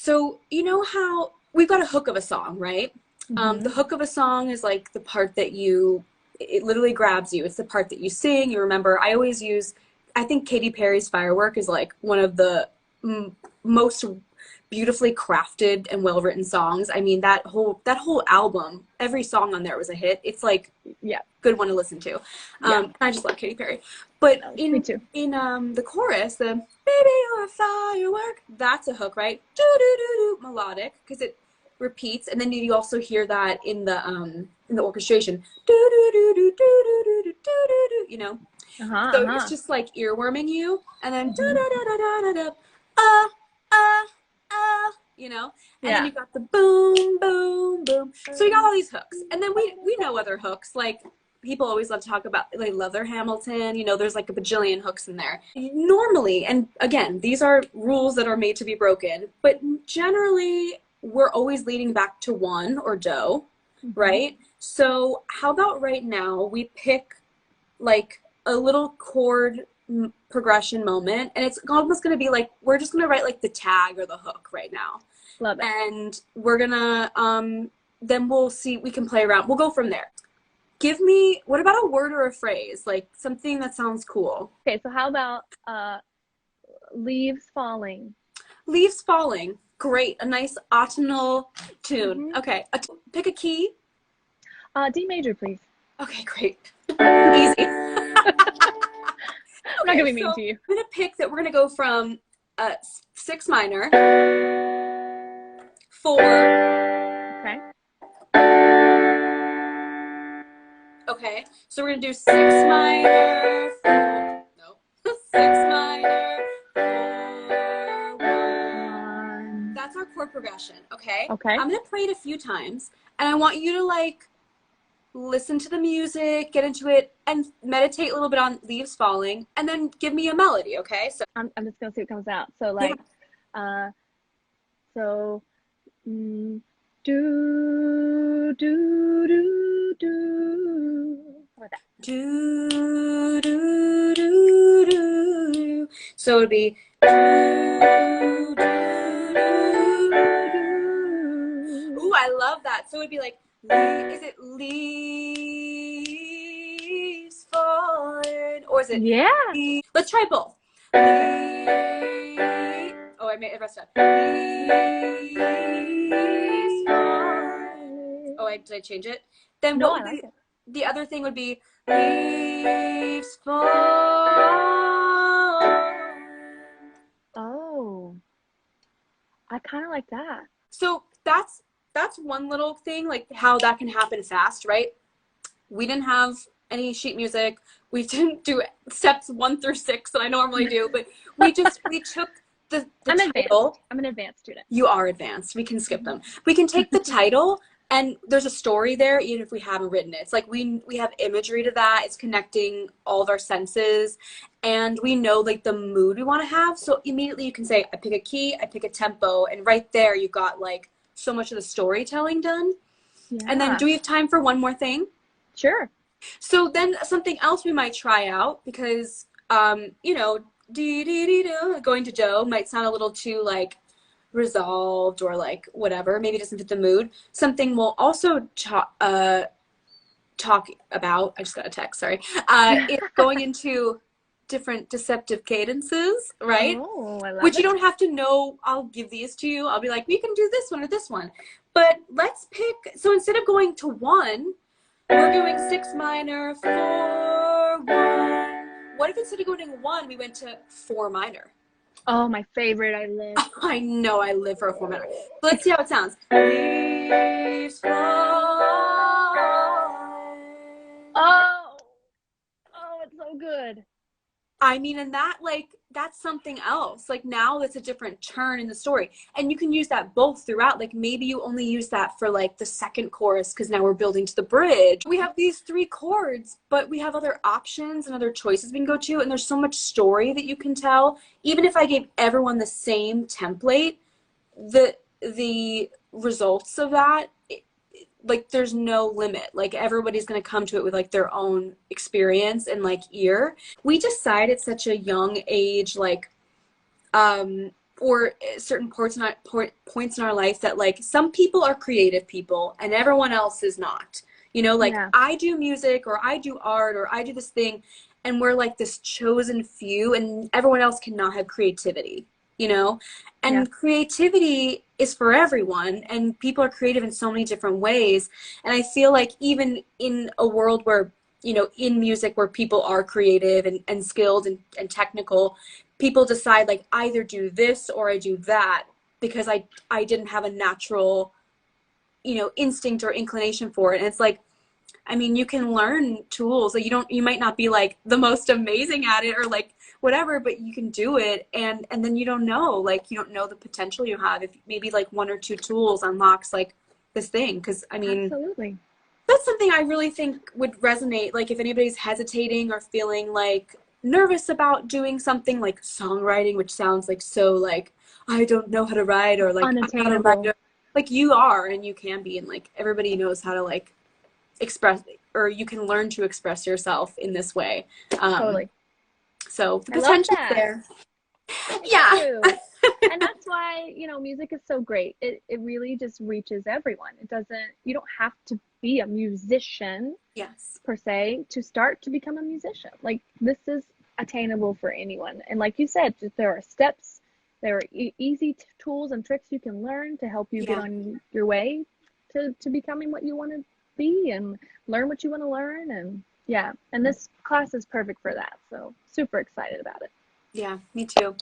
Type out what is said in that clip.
So you know how we've got a hook of a song, right? The hook of a song is like the part that it literally grabs you. It's the part that you sing, you remember. I think Katy Perry's Firework is like one of the most beautifully crafted and well-written songs. I mean, that whole album, every song on there was a hit. It's like, Yeah. good one to listen to. Yeah. I just love Katy Perry. But Me too. in the chorus, the baby you're a firework, that's a hook, right? Do do do do, melodic, because it repeats, and then you also hear that in the orchestration. Do do do do do do do do do do, you know. So it's just like earworming you, and then da da da da da da da, you know, and then you got the boom, boom, boom. So we got all these hooks, and then we know other hooks. Like people always love to talk about, like Leather Hamilton. You know, there's like a bajillion hooks in there. Normally, and again, these are rules that are made to be broken, but generally, we're always leading back to one or do, right? So how about right now we pick like a little chord progression moment, and it's almost going to be like we're just going to write like the tag or the hook right now. Love it. And we're gonna then we'll see, we can play around, we'll go from there. Give me, what about a word or a phrase, like something that sounds cool? Okay, so how about leaves falling? Leaves falling, great, a nice autumnal tune. Okay, pick a key. D major, please. Okay, great. Easy. I'm not gonna be mean to you. I'm gonna pick that we're gonna go from 6 minor, 4. Okay. Okay, so we're gonna do 6 minor, 4. No, 6 minor, 4, 1. That's our chord progression. Okay. Okay. I'm gonna play it a few times, and I want you to like listen to the music, get into it, and meditate a little bit on leaves falling, and then give me a melody, okay? So I'm just gonna see what comes out. So like, do do do do. How about that? Do do do do. So it'd be do do do do. Ooh, I love that. So it'd be like, is it leaves falling, or is it? Yeah. Let's try both. Oh, I made it messed up. Leaves falling. Oh, did I change it? Then No, what I like it. The other thing would be leaves falling. Oh, I kind of like that. So that's one little thing, like how that can happen fast, right? We didn't have any sheet music. We didn't do steps 1 through 6 that I normally do, but we took the I'm title. Advanced. I'm an advanced student. You are advanced. We can skip them. We can take the title, and there's a story there, even if we haven't written it. It's like we have imagery to that. It's connecting all of our senses, and we know like the mood we want to have. So immediately you can say, I pick a key, I pick a tempo, and right there you got like so much of the storytelling done. Yeah. And then do we have time for one more thing? Sure. So then something else we might try out, because you know, going to do might sound a little too like resolved or like whatever, maybe it doesn't fit the mood. Something we'll also talk about, I just got a text, sorry, is going into different deceptive cadences, right? Oh, I love Which it. you don't have to know. I'll give these to you. I'll be like, we can do this one or this one. But let's pick, so instead of going to 1, we're doing 6 minor, 4, 1. What if instead of going to 1, we went to 4 minor? Oh, my favorite. I live. I know, I live for a 4 minor. But let's see how it sounds. Leaves falling. Oh, it's so good. I mean, and that, like, that's something else. Like, now it's a different turn in the story. And you can use that both throughout. Like, maybe you only use that for, like, the second chorus because now we're building to the bridge. We have these 3 chords, but we have other options and other choices we can go to. And there's so much story that you can tell. Even if I gave everyone the same template, the results of that, like, there's no limit. Like, everybody's going to come to it with like their own experience and like ear. We decide at such a young age, like or certain points in our life that like some people are creative people and everyone else is not. You know, like Yeah. I do music or I do art or I do this thing and we're like this chosen few and everyone else cannot have creativity, you know? Yeah. And creativity is for everyone and people are creative in so many different ways. And I feel like even in a world where, you know, in music where people are creative and skilled and technical, people decide like either do this or I do that because I didn't have a natural, you know, instinct or inclination for it. And it's like, I mean, you can learn tools. Like you might not be like the most amazing at it or like whatever, but you can do it. And then you don't know, like you don't know the potential you have if maybe like one or two tools unlocks like this thing. Cause I mean, Absolutely. that's something I really think would resonate. Like if anybody's hesitating or feeling like nervous about doing something like songwriting, which sounds like so like, I don't know how to write or like I'm not a Unattainable. writer. Like you are and you can be and like everybody knows how to like express or you can learn to express yourself in this way. Um, Totally. so the I love potential's that. there. Thank Yeah. you. And that's why, you know, music is so great. It really just reaches everyone. It doesn't, you don't have to be a musician Yes. per se to start to become a musician. Like this is attainable for anyone. And like you said, there are steps, there are easy tools and tricks you can learn to help you get Yeah. on your way to becoming what you want to be and learn what you want to learn. And yeah, and this class is perfect for that. So super excited about it. Yeah, me too.